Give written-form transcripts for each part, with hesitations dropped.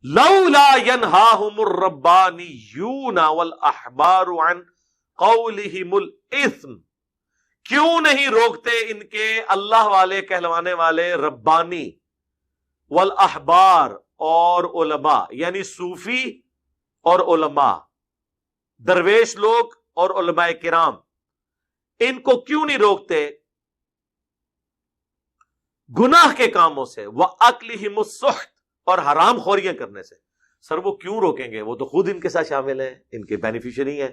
لولا ينهاهم الربانيون والاحبار عن قولهم الاثم، کیوں نہیں روکتے ان کے اللہ والے کہلوانے والے ربانی والاحبار اور علماء، یعنی صوفی اور علماء، درویش لوگ اور علماء کرام، ان کو کیوں نہیں روکتے گناہ کے کاموں سے، وَأَكْلِهِمُ السُّحْتِ، اور حرام خوریاں کرنے سے؟ سر وہ کیوں روکیں گے؟ وہ تو خود ان کے ساتھ شامل ہیں، ان کے بینیفیشری ہیں،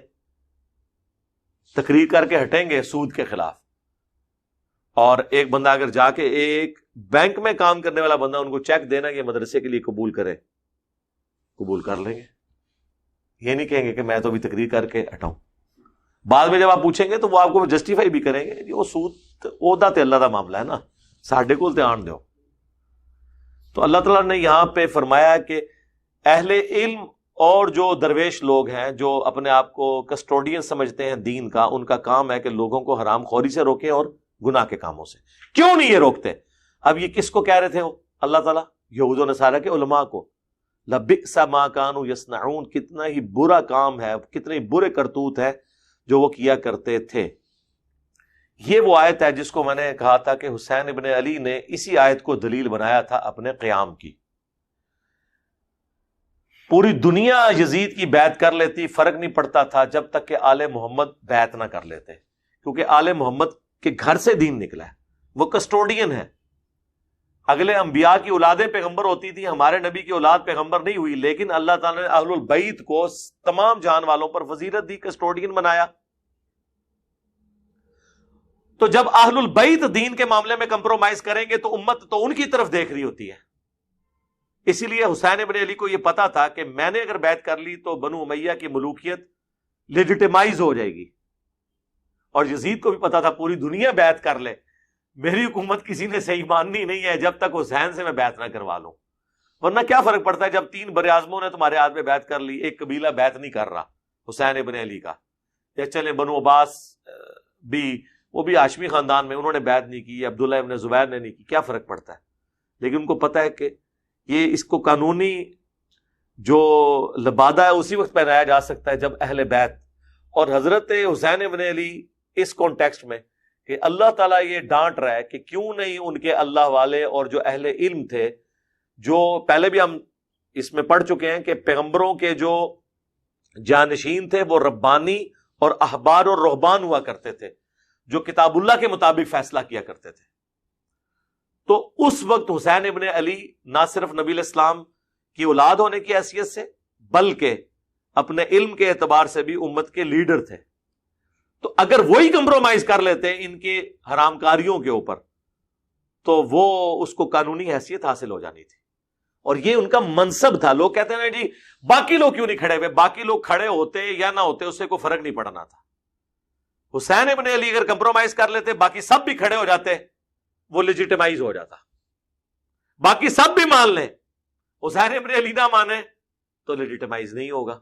تقریر کر کے ہٹیں گے سود کے خلاف۔ اور ایک بندہ اگر جا کے ایک بینک میں کام کرنے والا بندہ ان کو چیک دینا کہ مدرسے کے لیے قبول کرے، قبول کر لیں گے، یہ نہیں کہیں گے کہ میں تو ابھی تقریر کر کے ہٹاؤں۔ بعد میں جب آپ پوچھیں گے تو وہ آپ کو جسٹیفائی بھی کریں گے کہ وہ سود عہدہ تے اللہ کا معاملہ ہے نا، ساڈے کول تے آن دیو۔ تو اللہ تعالیٰ نے یہاں پہ فرمایا کہ اہل علم اور جو درویش لوگ ہیں جو اپنے آپ کو کسٹوڈین سمجھتے ہیں دین کا، ان کا کام ہے کہ لوگوں کو حرام خوری سے روکیں اور گناہ کے کاموں سے۔ کیوں نہیں یہ روکتے؟ اب یہ کس کو کہہ رہے تھے اللہ تعالیٰ؟ یہود و نصارہ کے علماء کو۔ لبئس ما کانوا یصنعون، کتنا ہی برا کام ہے، کتنے ہی برے کرتوت ہے جو وہ کیا کرتے تھے۔ یہ وہ آیت ہے جس کو میں نے کہا تھا کہ حسین ابن علی نے اسی آیت کو دلیل بنایا تھا اپنے قیام کی۔ پوری دنیا یزید کی بیعت کر لیتی، فرق نہیں پڑتا تھا جب تک کہ آل محمد بیعت نہ کر لیتے، کیونکہ آل محمد کے گھر سے دین نکلا ہے، وہ کسٹوڈین ہے۔ اگلے انبیاء کی اولادیں پیغمبر ہوتی تھی، ہمارے نبی کی اولاد پیغمبر نہیں ہوئی، لیکن اللہ تعالیٰ نے اہل البیت کو تمام جان والوں پر فضیلت دی، کسٹوڈین بنایا۔ تو جب اہل البیت دین کے معاملے میں کمپرومائز کریں گے تو امت تو ان کی طرف دیکھ رہی ہوتی ہے۔ اسی لیے حسین ابن علی کو یہ پتا تھا کہ میں نے اگر بیعت کر لی تو بنو امیہ کی ملوکیت لیجیٹیمائز ہو جائے گی، اور یزید کو بھی پتا تھا پوری دنیا بیعت کر لے، میری حکومت کسی نے صحیح ماننی نہیں ہے جب تک حسین سے میں بیعت نہ کروا لوں۔ ورنہ کیا فرق پڑتا ہے جب 3 براعظموں نے تمہارے ہاتھ میں بیعت کر لی، ایک قبیلہ بیعت نہیں کر رہا حسین ابن علی کا، یا چلے بنو عباس بھی، وہ بھی ہاشمی خاندان میں، انہوں نے بیعت نہیں کی، عبداللہ ابن زبیر نے نہیں کی، کیا فرق پڑتا ہے؟ لیکن ان کو پتا ہے کہ یہ اس کو قانونی جو لبادہ ہے اسی وقت پہنایا جا سکتا ہے جب اہل بیت۔ اور حضرت حسین ابن علی اس کانٹیکسٹ میں کہ اللہ تعالیٰ یہ ڈانٹ رہا ہے کہ کیوں نہیں ان کے اللہ والے اور جو اہل علم تھے، جو پہلے بھی ہم اس میں پڑھ چکے ہیں کہ پیغمبروں کے جو جانشین تھے وہ ربانی اور احبار اور رہبان ہوا کرتے تھے، جو کتاب اللہ کے مطابق فیصلہ کیا کرتے تھے۔ تو اس وقت حسین ابن علی نہ صرف نبی علیہ السلام کی اولاد ہونے کی حیثیت سے بلکہ اپنے علم کے اعتبار سے بھی امت کے لیڈر تھے۔ تو اگر وہی کمپرومائز کر لیتے ان کے حرام کاریوں کے اوپر تو وہ اس کو قانونی حیثیت حاصل ہو جانی تھی، اور یہ ان کا منصب تھا۔ لوگ کہتے ہیں جی باقی لوگ کیوں نہیں کھڑے ہوئے؟ باقی لوگ کھڑے ہوتے یا نہ ہوتے اس سے کوئی فرق نہیں پڑنا تھا۔ حسین ابن علی اگر کمپرومائز کر لیتے، باقی سب بھی کھڑے ہو جاتے، وہ لیجیٹیمائز ہو جاتا۔ باقی سب بھی مان لیں، حسین ابن علی نہ مانے تو لیجیٹیمائز نہیں ہوگا۔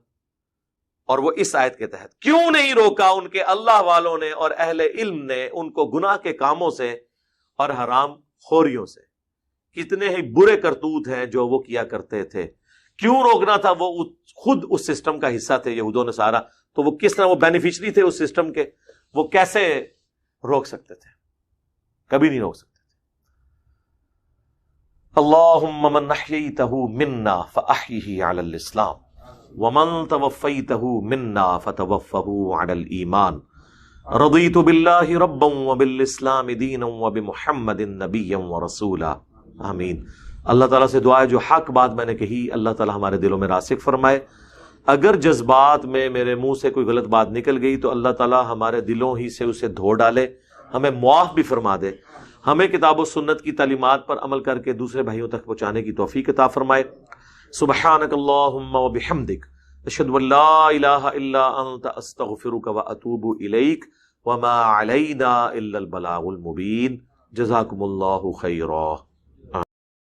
اور وہ اس آیت کے تحت کیوں نہیں روکا ان کے اللہ والوں نے اور اہل علم نے ان کو گناہ کے کاموں سے اور حرام خوریوں سے؟ کتنے ہی برے کرتوت ہیں جو وہ کیا کرتے تھے۔ کیوں روکنا تھا؟ وہ خود اس سسٹم کا حصہ تھے، یہود و نصارہ، تو وہ کس طرح وہ بینیفیشری تھے اس سسٹم کے، وہ کیسے روک سکتے تھے؟ کبھی نہیں روک سکتے تھے۔ اللہم من احییتہ منا فاحیہ علی الاسلام ومن توفیتہ منا فتوفہ علی الایمان رضیت باللہ ربا وبالاسلام دینا وبمحمد نبیا ورسولا، آمین۔ اللہ تعالیٰ سے دعا ہے جو حق بات میں نے کہی اللہ تعالیٰ ہمارے دلوں میں راسخ فرمائے، اگر جذبات میں میرے منہ سے کوئی غلط بات نکل گئی تو اللہ تعالیٰ ہمارے دلوں ہی سے اسے دھو ڈالے، ہمیں معاف بھی فرما دے، ہمیں کتاب و سنت کی تعلیمات پر عمل کر کے دوسرے بھائیوں تک پہنچانے کی توفیق عطا فرمائے۔ سبحانک اللہم وبحمدک، اشہد ان لا الہ الا انت، استغفرک واتوب الیک، وما علینا الا البلاغ المبین۔ جزاکم اللہ خیرا۔